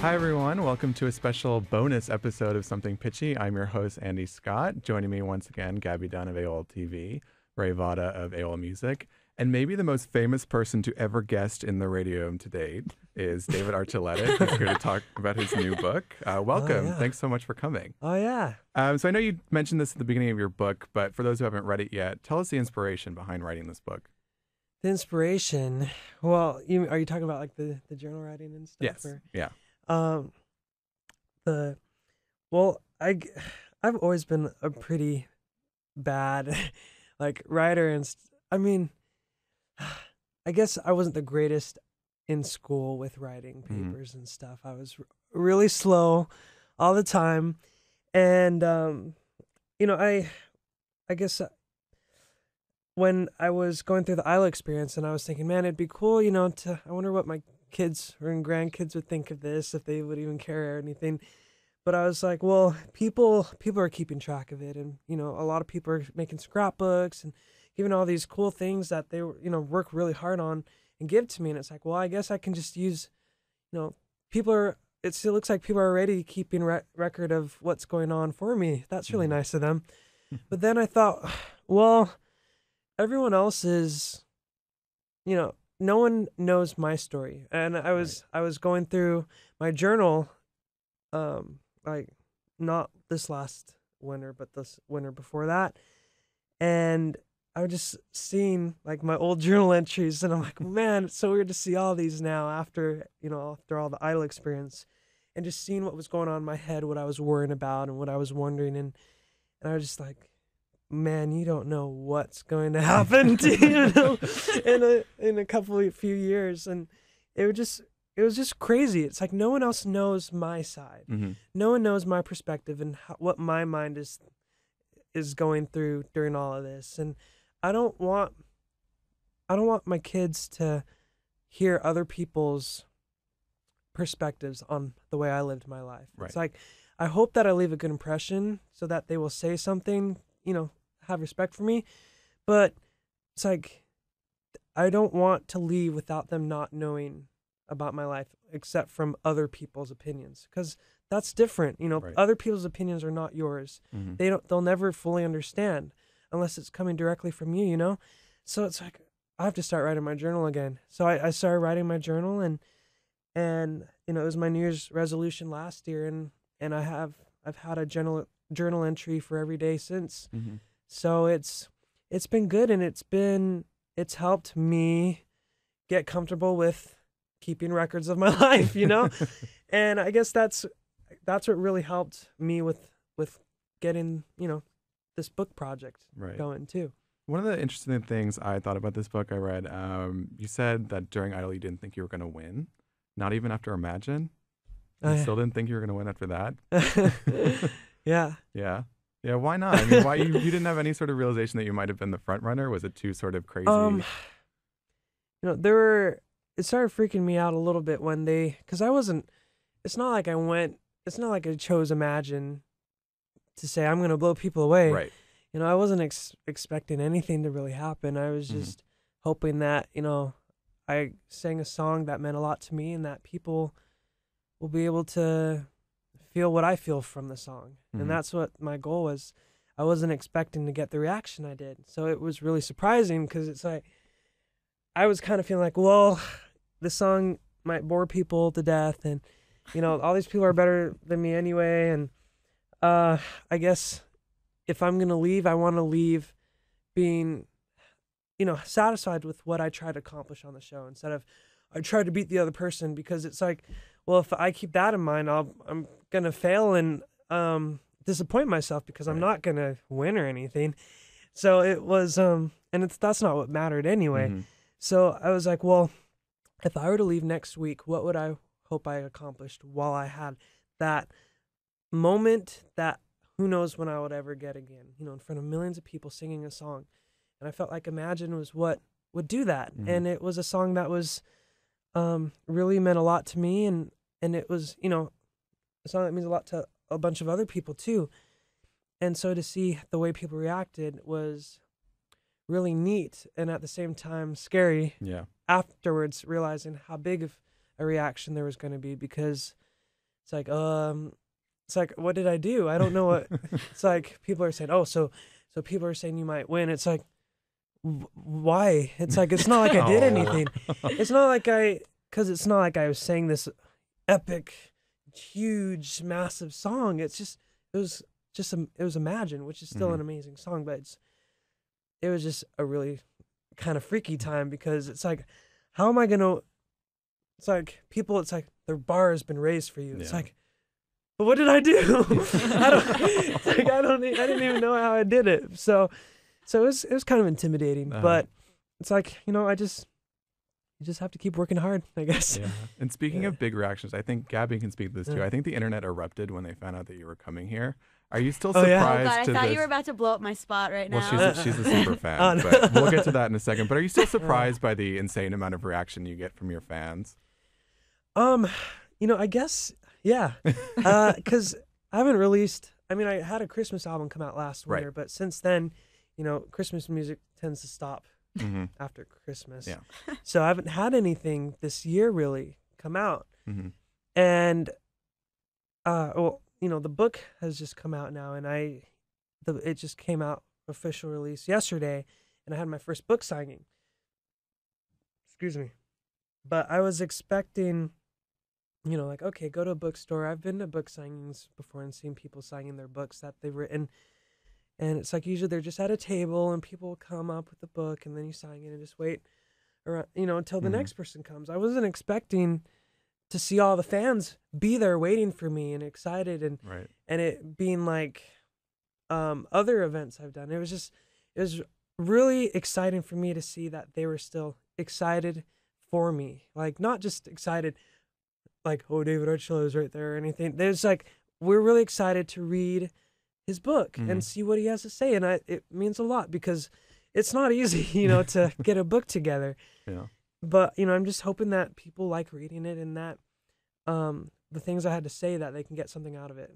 Hi, everyone. Welcome to a special bonus episode of Something Pitchy. I'm your host, Andy Scott. Joining me once again, Gabby Dunn of AOLTV, Ray Vada of AOL Music, and maybe the most famous person to ever guest in the radio to date is David Archuleta. He's here to talk about his new book. Welcome. Oh, yeah. Thanks so much for coming. Oh, yeah. So I know you mentioned this at the beginning of your book, but for those who haven't read it yet, tell us the inspiration behind writing this book. The inspiration. Well, are you talking about like the journal writing and stuff? Yes. Or, Yeah. I've always been a pretty bad like writer I guess I wasn't the greatest in school with writing papers and stuff. I was really slow all the time. And, I guess when I was going through the ILO experience and I was thinking, man, it'd be cool, I wonder what my kids or grandkids would think of this, if they would even care or anything. But I was like, well, people are keeping track of it. And, a lot of people are making scrapbooks and giving all these cool things that they, work really hard on and give to me. And it's like, well, I guess I can just use, it still looks like people are already keeping record of what's going on for me. That's really nice of them. But then I thought, well, everyone else is, no one knows my story. And I was going through my journal, like not this last winter, but this winter before that. And I was just seeing like my old journal entries, and I'm like, man, it's so weird to see all these now after all the idle experience, and just seeing what was going on in my head, what I was worrying about and what I was wondering. And I was just like, man, you don't know what's going to happen to you in a few years. And it was just crazy. It's like no one else knows my side. Mm-hmm. No one knows my perspective and what my mind is going through during all of this. And I don't want my kids to hear other people's perspectives on the way I lived my life. Right. It's like I hope that I leave a good impression so that they will say something, have respect for me. But it's like I don't want to leave without them not knowing about my life except from other people's opinions, because that's different. Right. Other people's opinions are not yours. Mm-hmm. They'll never fully understand unless it's coming directly from you, So it's like I have to start writing my journal again. So I started writing my journal, and it was my New Year's resolution last year, and I've had a journal entry for every day since. Mm-hmm. So it's been good, and it's helped me get comfortable with keeping records of my life, And I guess that's what really helped me with getting, this book project going too. One of the interesting things I thought about this book I read, you said that during Idol you didn't think you were going to win, not even after Imagine. You still didn't think you were going to win after that? Yeah. Yeah. Yeah, why not? I mean, why you didn't have any sort of realization that you might have been the front runner? Was it too sort of crazy? It started freaking me out a little bit when because it's not like I chose Imagine to say I'm going to blow people away. Right. I wasn't expecting anything to really happen. I was just hoping that, I sang a song that meant a lot to me and that people will be able to feel what I feel from the song. And that's what my goal was. I wasn't expecting to get the reaction I did. So it was really surprising because it's like, I was kind of feeling like, well, the song might bore people to death, and all these people are better than me anyway. And I guess if I'm gonna leave, I want to leave being satisfied with what I tried to accomplish on the show, instead of I tried to beat the other person, because it's like, well, if I keep that in mind, I'm gonna fail and disappoint myself because I'm not gonna win or anything. So it was and that's not what mattered anyway. So I was like, well, if I were to leave next week, what would I hope I accomplished while I had that moment that who knows when I would ever get again, in front of millions of people singing a song. And I felt like Imagine was what would do that. And it was a song that was really meant a lot to me, and it was, a song that means a lot to a bunch of other people too. And so to see the way people reacted was really neat, and at the same time scary. Yeah. Afterwards, realizing how big of a reaction there was going to be, because it's like, what did I do? I don't know what. It's like people are saying, oh, so people are saying you might win. It's like, why? It's like, it's not like I did anything. It's not like because it's not like I was saying this epic, huge, massive song. It was Imagine, which is still an amazing song, but it was just a really kind of freaky time because it's like, how am I gonna? It's like people. It's like their bar has been raised for you. It's like, but what did I do? I didn't even know how I did it. So it was kind of intimidating, but it's like, you just have to keep working hard, I guess. Yeah. And speaking of big reactions, I think Gabby can speak to this too. I think the internet erupted when they found out that you were coming here. Are you still surprised? Oh God, I to thought this? you were about to blow up my spot right now. Well, she's a super fan, but we'll get to that in a second. But are you still surprised by the insane amount of reaction you get from your fans? I guess, yeah. Because I haven't released, I had a Christmas album come out last winter, but since then, Christmas music tends to stop after Christmas. Yeah. So I haven't had anything this year really come out. And, the book has just come out now, and it just came out, official release yesterday, and I had my first book signing. Excuse me. But I was expecting, like, okay, go to a bookstore. I've been to book signings before and seen people signing their books that they've written. And it's like usually they're just at a table and people will come up with the book and then you sign it and just wait around, until the next person comes. I wasn't expecting to see all the fans be there waiting for me and excited and it being like other events I've done. It was really exciting for me to see that they were still excited for me. Like, not just excited like, oh, David Archuleta is right there or anything. There's like, we're really excited to read his book and see what he has to say. And it means a lot because it's not easy, to get a book together. Yeah. But, I'm just hoping that people like reading it and that the things I had to say, that they can get something out of it.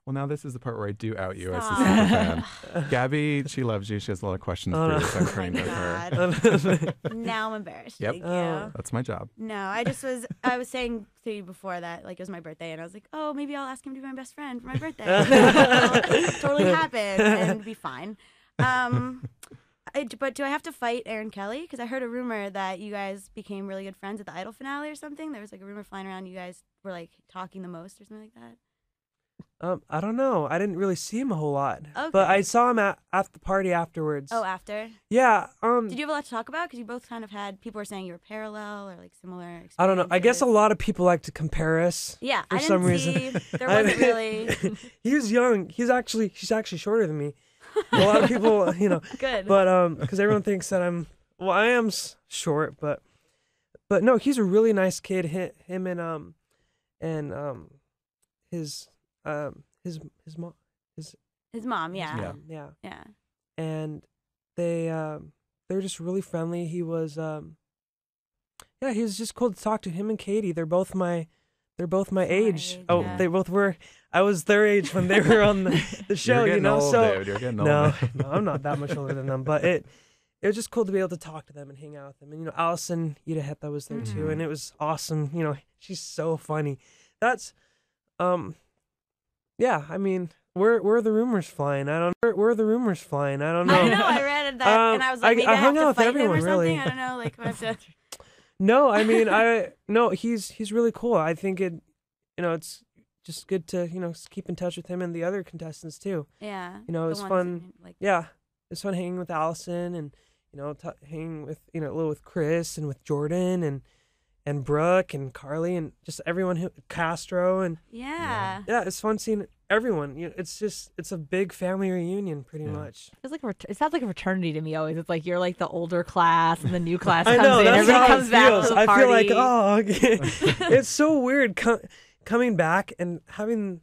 Well, now this is the part where I do out you as a super fan. Gabby, she loves you. She has a lot of questions for you, so I'm turning to her. Now I'm embarrassed. Yep. Thank you. That's my job. No, I was saying to you before that, like, it was my birthday, and I was like, oh, maybe I'll ask him to be my best friend for my birthday. Totally happen and be fine. But do I have to fight Aaron Kelly? Because I heard a rumor that you guys became really good friends at the Idol finale or something. There was like a rumor flying around you guys were like talking the most or something like that. I don't know. I didn't really see him a whole lot. Okay. But I saw him at the party afterwards. Oh, after? Yeah. Did you have a lot to talk about? Because you both kind of had, people were saying you were parallel or like similar experiences. I don't know. I guess a lot of people like to compare us. Yeah, for some reason. There wasn't really. He was young. She's actually shorter than me. A lot of people, Good. But because everyone thinks that I am short, but no, he's a really nice kid. Him and his mom, his mom, yeah. And they're just really friendly. He was he was just cool to talk to. Him and Katie, they're both my age. Oh, yeah. They both were. I was their age when they were on the show. You're getting old, David. You're getting old. No, I'm not that much older than them. But it was just cool to be able to talk to them and hang out with them. And Allison Idaheta was there too, and it was awesome. She's so funny. That's yeah. Where are the rumors flying? I don't know. Where are the rumors flying? I don't know. I know. I read that, and I was like, maybe I hung have out to fight with everyone, him or really. something. I don't know. Like, I have to. No, he's really cool. I think it's just good to keep in touch with him and the other contestants too. Yeah. It was fun. Yeah, it's fun hanging with Allison and hanging with a little with Chris and with Jordan and Brooke and Carly and just everyone Castro and yeah, it's fun seeing everyone. It's a big family reunion pretty much. It's like it sounds like a fraternity to me always. It's like you're like the older class and the new class I comes know, in. that's Everybody how comes it back feels. to the I party. feel like, oh, okay. It's so weird coming back and having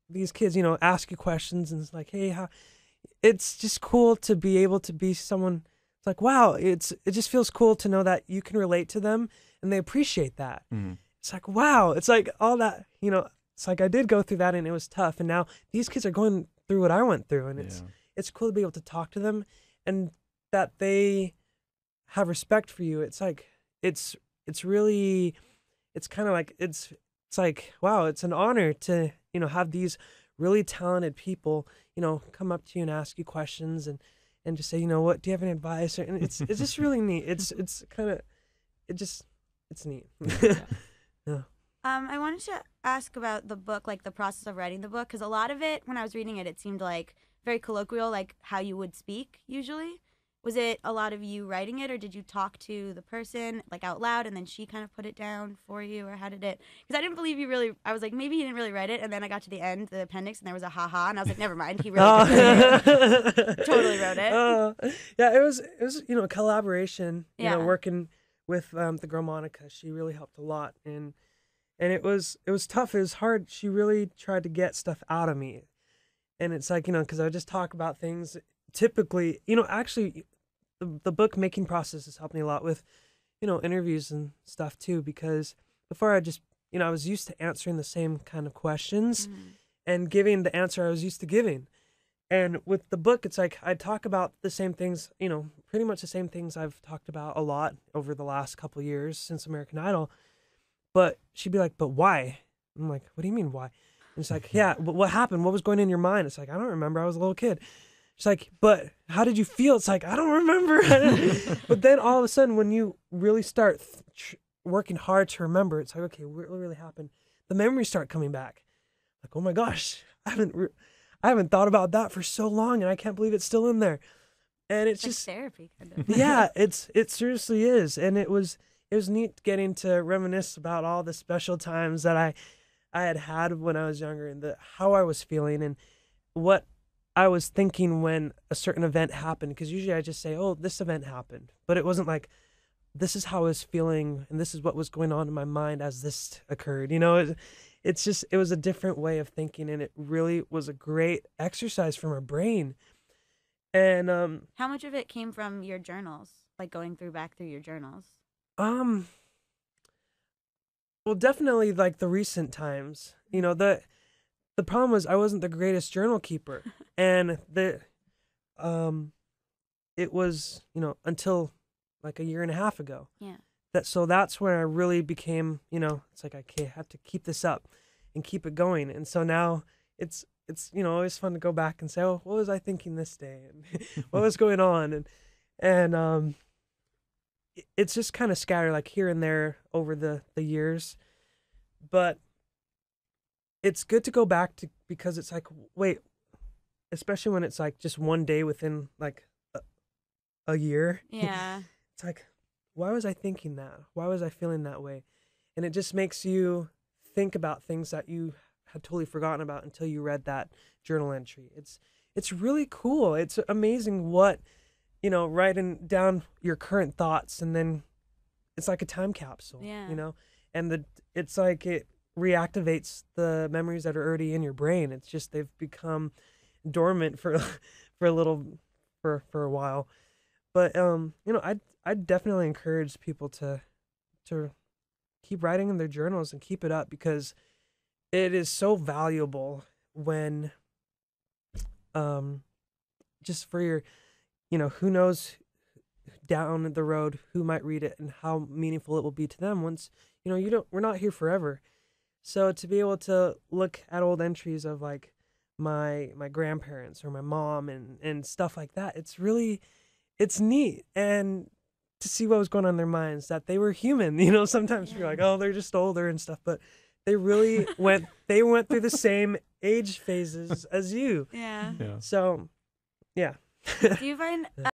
these kids, ask you questions and it's like, hey, how? It's just cool to be able to be someone. It's like, wow, it just feels cool to know that you can relate to them and they appreciate that. It's like, wow, it's like all that, it's like I did go through that and it was tough. And now these kids are going through what I went through. And it's cool to be able to talk to them and that they have respect for you. It's like, it's really, it's kind of like, it's like, wow, it's an honor to, have these really talented people, come up to you and ask you questions and just say, what, do you have any advice? And it's just really neat. It's neat. Yeah. I wanted to ask about the book, like the process of writing the book, because a lot of it, when I was reading it, it seemed like very colloquial, like how you would speak usually. Was it a lot of you writing it, or did you talk to the person like out loud and then she kind of put it down for you, or how did it? Because I didn't believe you really. I was like, maybe he didn't really write it, and then I got to the end, the appendix, and there was a ha, and I was like, never mind, he really did write it. Totally wrote it. Yeah, it was a collaboration. Working with the girl Monica, she really helped a lot, and it was tough. It was hard. She really tried to get stuff out of me, and it's like because I would just talk about things. Typically, actually, the book making process has helped me a lot with, interviews and stuff too, because before I just, I was used to answering the same kind of questions and giving the answer I was used to giving. And with the book, it's like I talk about the same things, pretty much the same things I've talked about a lot over the last couple of years since American Idol. But she'd be like, but why? I'm like, what do you mean why? And it's like, yeah, but what happened? What was going in your mind? It's like, I don't remember. I was a little kid. It's like, but how did you feel? It's like, I don't remember. But then all of a sudden, when you really start working hard to remember, it's like, okay, what really happened? The memories start coming back. Like, oh my gosh, I haven't thought about that for so long, and I can't believe it's still in there. And it's just therapy, kind of. Yeah, it seriously is, and it was neat getting to reminisce about all the special times that I had when I was younger, and how I was feeling, and what I was thinking when a certain event happened, because usually I just say, oh, this event happened. But it wasn't like, this is how I was feeling and this is what was going on in my mind as this occurred. It's just, it was a different way of thinking, and it really was a great exercise for my brain. And how much of it came from your journals, like going back through your journals? Well, definitely like the recent times, the problem was I wasn't the greatest journal keeper, and it was, until like a year and a half ago. Yeah. That's when I really became, it's like, I have to keep this up and keep it going. And so now it's always fun to go back and say, oh, what was I thinking this day? And what was going on? And it's just kind of scattered like here and there over the years. But it's good to go back to, because it's like, wait, especially when it's like just one day within like a year. Yeah. It's like, why was I thinking that? Why was I feeling that way? And it just makes you think about things that you had totally forgotten about until you read that journal entry. It's really cool. It's amazing what, writing down your current thoughts, and then it's like a time capsule, and it's like it reactivates the memories that are already in your brain. It's just they've become dormant for a while. But I'd definitely encourage people to keep writing in their journals and keep it up, because it is so valuable when just for your, who knows down the road who might read it and how meaningful it will be to them once, we're not here forever. So to be able to look at old entries of like my grandparents or my mom and stuff like that, it's neat. And to see what was going on in their minds, that they were human. Sometimes you're like, oh, they're just older and stuff, but they really went through the same age phases as you. Yeah. So, yeah. Do you find